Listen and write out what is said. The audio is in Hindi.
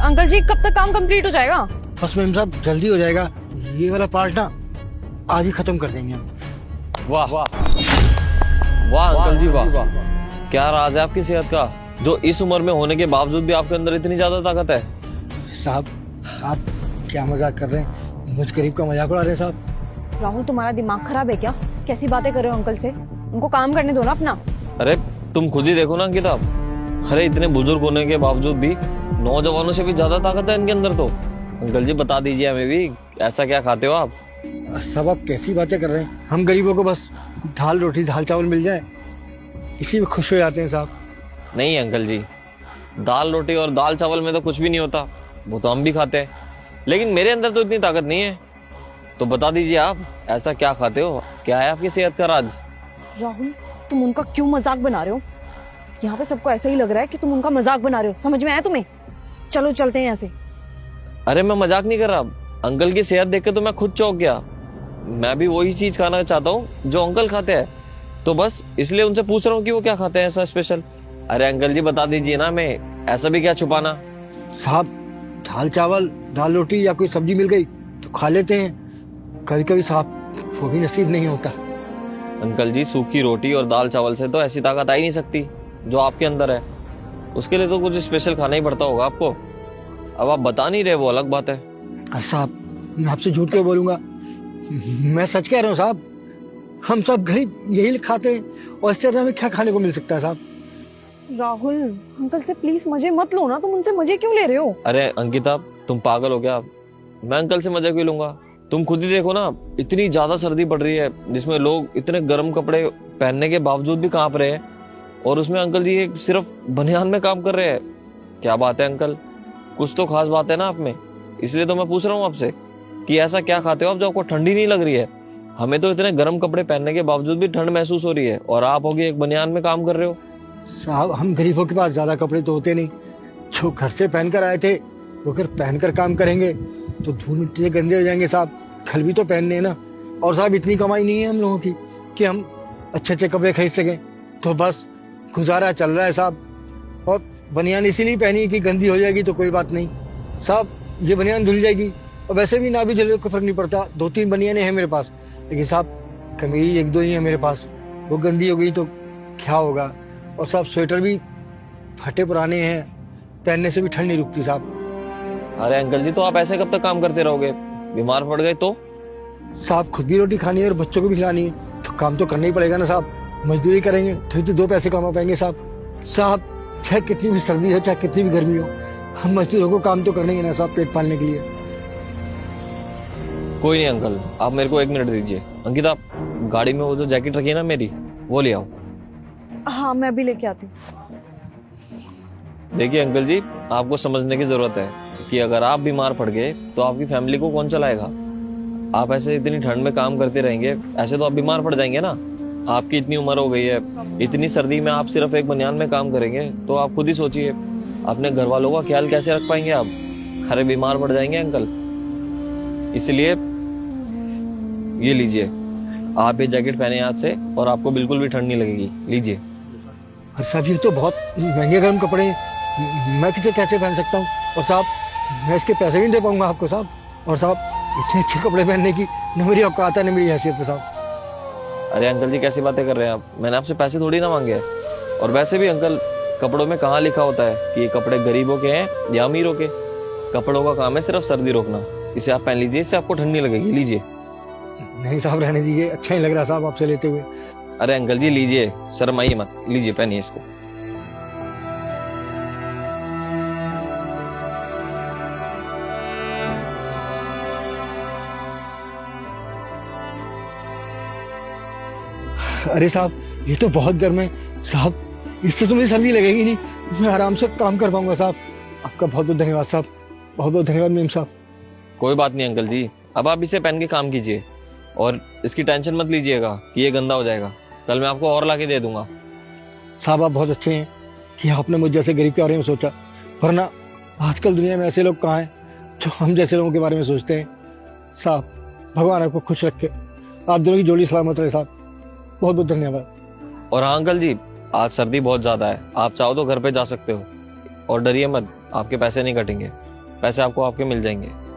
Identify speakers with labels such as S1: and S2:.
S1: अंकल जी कब तक काम कंप्लीट हो जाएगा?
S2: बस मैम साहब जल्दी हो जाएगा, ये वाला पार्ट ना आज ही खत्म कर देंगे हम।
S3: वाह वाह वाह अंकल जी वाह, क्या राज है आपकी सेहत का, जो इस उम्र में होने के बावजूद भी आपके अंदर इतनी ज्यादा ताकत है।
S2: साहब आप क्या मजाक कर रहे हैं, मुझ गरीब का मजाक उड़ा रहे हैं साहब।
S1: राहुल तुम्हारा दिमाग खराब है क्या? कैसी बातें कर रहे हो अंकल से? उनको काम करने दो ना अपना।
S3: अरे तुम खुद ही देखो ना अंकिता, अरे इतने बुजुर्ग होने के बावजूद भी नौजवानों से भी ज्यादा ताकत है इनके अंदर। तो अंकल जी बता दीजिए हमें भी, ऐसा क्या खाते हो आप?
S2: साहब आप कैसी बातें कर रहे हैं, हम गरीबों को बस दाल रोटी दाल चावल मिल जाए इसी में खुश हो जाते हैं साहब।
S3: नहीं अंकल जी, दाल रोटी और दाल चावल में तो कुछ भी नहीं होता, वो तो हम भी खाते हैं, लेकिन मेरे अंदर तो इतनी ताकत नहीं है। तो बता दीजिए आप ऐसा क्या खाते हो, क्या है आपकी सेहत का राज?
S1: राहुल तुम उनका क्यों मजाक बना रहे हो? यहाँ पे सबको ऐसा ही लग रहा है कि तुम उनका मजाक बना रहे हो, समझ में आया तुम्हें? चलो चलते हैं यहाँ से।
S3: अरे मैं मजाक नहीं कर रहा, अंकल की सेहत देख के तो मैं खुद चौंक गया। मैं भी वही चीज खाना चाहता हूँ जो अंकल खाते हैं, तो बस इसलिए उनसे पूछ रहा हूँ कि वो क्या खाते हैं ऐसा स्पेशल। अरे अंकल जी बता दीजिए ना, मैं ऐसा भी क्या छुपाना।
S2: साहब दाल चावल दाल रोटी या कोई सब्जी मिल गई तो खा लेते हैं, कभी कभी साहब वो भी नसीब नहीं होता।
S3: अंकल जी सूखी रोटी और दाल चावल से तो ऐसी ताकत आ ही नहीं सकती जो आपके अंदर है, उसके लिए तो कुछ स्पेशल खाना ही पड़ता होगा आपको। अब आप बता नहीं रहे वो अलग बात है।
S2: अरे साहब मैं आपसे झूठ क्यों बोलूंगा, मैं सच कह रहा हूँ साहब, हम सब गरीब यही खाते हैं और इससे ज्यादा हमें क्या खाने को मिल सकता है साहब।
S1: राहुल अंकल से प्लीज मजे मत लो ना, तुम उनसे मजे क्यों ले रहे हो?
S3: अरे अंकिता तुम पागल हो क्या, मैं अंकल से मजा क्यों लूंगा? तुम खुद ही देखो ना, इतनी ज्यादा सर्दी पड़ रही है जिसमें लोग इतने गर्म कपड़े पहनने के बावजूद भी कांप रहे हैं, और उसमें अंकल जी एक सिर्फ बनियान में काम कर रहे हैं। क्या बात है अंकल, कुछ तो खास बात है ना आप में, इसलिए तो मैं पूछ रहा हूँ आपसे कि ऐसा क्या खाते हो आप जो आपको ठंडी नहीं लग रही है। हमें तो इतने गर्म कपड़े पहनने के बावजूद भी ठंड महसूस हो रही है, और आप होगी एक बनियान में काम कर रहे हो।
S2: साहब हम गरीबों के पास ज्यादा कपड़े तो होते नहीं, जो घर से पहनकर आए थे वो अगर पहनकर काम करेंगे तो धूल मिट्टी से गंदे हो जाएंगे साहब, कल भी तो पहनने हैं ना। और साहब इतनी कमाई नहीं है हम लोगों की कि हम अच्छे अच्छे कपड़े खरीद सकें, तो बस गुजारा चल रहा है साहब। और बनियान इसीलिए पहनी कि गंदी हो जाएगी तो कोई बात नहीं साहब, ये बनियान धुल जाएगी, और वैसे भी ना भी धुले कोई फर्क नहीं पड़ता, 2-3 बनियानें हैं मेरे पास, लेकिन साहब कमीज 1-2 ही है मेरे पास, वो गंदी हो गई तो क्या होगा। और साहब स्वेटर भी फटे पुराने हैं, पहनने से भी ठंड नहीं रुकती साहब।
S3: अरे अंकल जी तो आप ऐसे कब तक काम करते रहोगे, बीमार पड़ गए तो?
S2: साहब खुद भी रोटी खानी है और बच्चों को भी खिलानी है, तो काम तो करना ही पड़ेगा ना साहब, मजदूरी करेंगे तो 2 पैसे कमा पाएंगे साहब। साहब चाहे कितनी भी सर्दी हो चाहे कितनी भी गर्मी हो, हम मजदूरों को काम तो करना ही है ना साहब, पेट पालने के लिए।
S3: कोई नहीं अंकल, आप मेरे को 1 मिनट दीजिए। अंकिता गाड़ी में वो जो जैकेट रखी है ना मेरी, वो ले आओ।
S1: हाँ मैं भी लेके आती हूँ।
S3: देखिए अंकल जी, आपको समझने की जरूरत है कि अगर आप बीमार पड़ गए तो आपकी फैमिली को कौन चलाएगा। आप ऐसे इतनी ठंड में काम करते रहेंगे, ऐसे तो आप बीमार पड़ जाएंगे ना। आपकी इतनी उम्र हो गई है, इतनी सर्दी में आप सिर्फ एक बनियान में काम करेंगे, तो आप खुद ही सोचिए अपने घर वालों का ख्याल कैसे रख पाएंगे आप। अरे बीमार पड़ जाएंगे अंकल, इसलिए ये लीजिए, आप ये जैकेट पहने आज से और आपको बिल्कुल भी ठंड नहीं लगेगी, लीजिए।
S2: और साहब ये तो बहुत महंगे गर्म कपड़े हैं, मैं किसे कैसे पहन सकता हूँ, और साहब मैं इसके पैसे भी नहीं दे पाऊंगा आपको साहब। और साहब इतने अच्छे कपड़े पहनने की न मेरी औकात है न मेरी हैसियत है साहब।
S3: अरे अंकल जी कैसी बातें कर रहे हैं आप, मैंने आपसे पैसे थोड़ी ना मांगे हैं। और वैसे भी अंकल, कपड़ों में कहाँ लिखा होता है कि ये कपड़े गरीबों के हैं या अमीरों के? कपड़ों का काम है सिर्फ सर्दी रोकना, इसे आप पहन लीजिए, इससे आपको ठंड नहीं लगेगी, लीजिए।
S2: नहीं साहब रहने दीजिए, अच्छा ही लग रहा साहब आपसे लेते हुए।
S3: अरे अंकल जी लीजिए, शर्माइए मत, लीजिए पहनिए इसको।
S2: अरे साहब ये तो बहुत गर्म है साहब, इससे तो मुझे सर्दी लगेगी नहीं, मैं आराम से काम कर पाऊंगा साहब। आपका बहुत बहुत धन्यवाद साहब, बहुत बहुत धन्यवाद मेम साहब।
S3: कोई बात नहीं अंकल जी, अब आप इसे पहन के काम कीजिए, और इसकी टेंशन मत लीजिएगा कि ये गंदा हो जाएगा, कल मैं आपको और लाके दे दूंगा।
S2: साहब आप बहुत अच्छे हैं कि आपने मुझ जैसे गरीब के बारे में सोचा, वरना आजकल दुनिया में ऐसे लोग कहाँ हैं जो हम जैसे लोगों के बारे में सोचते हैं। साहब भगवान आपको खुश रखे, आप दोनों की जोड़ी सलामत रहे साहब, बहुत बहुत धन्यवाद।
S3: और हाँ अंकल जी, आज सर्दी बहुत ज्यादा है, आप चाहो तो घर पे जा सकते हो, और डरिए मत, आपके पैसे नहीं कटेंगे। पैसे आपको आपके मिल जाएंगे।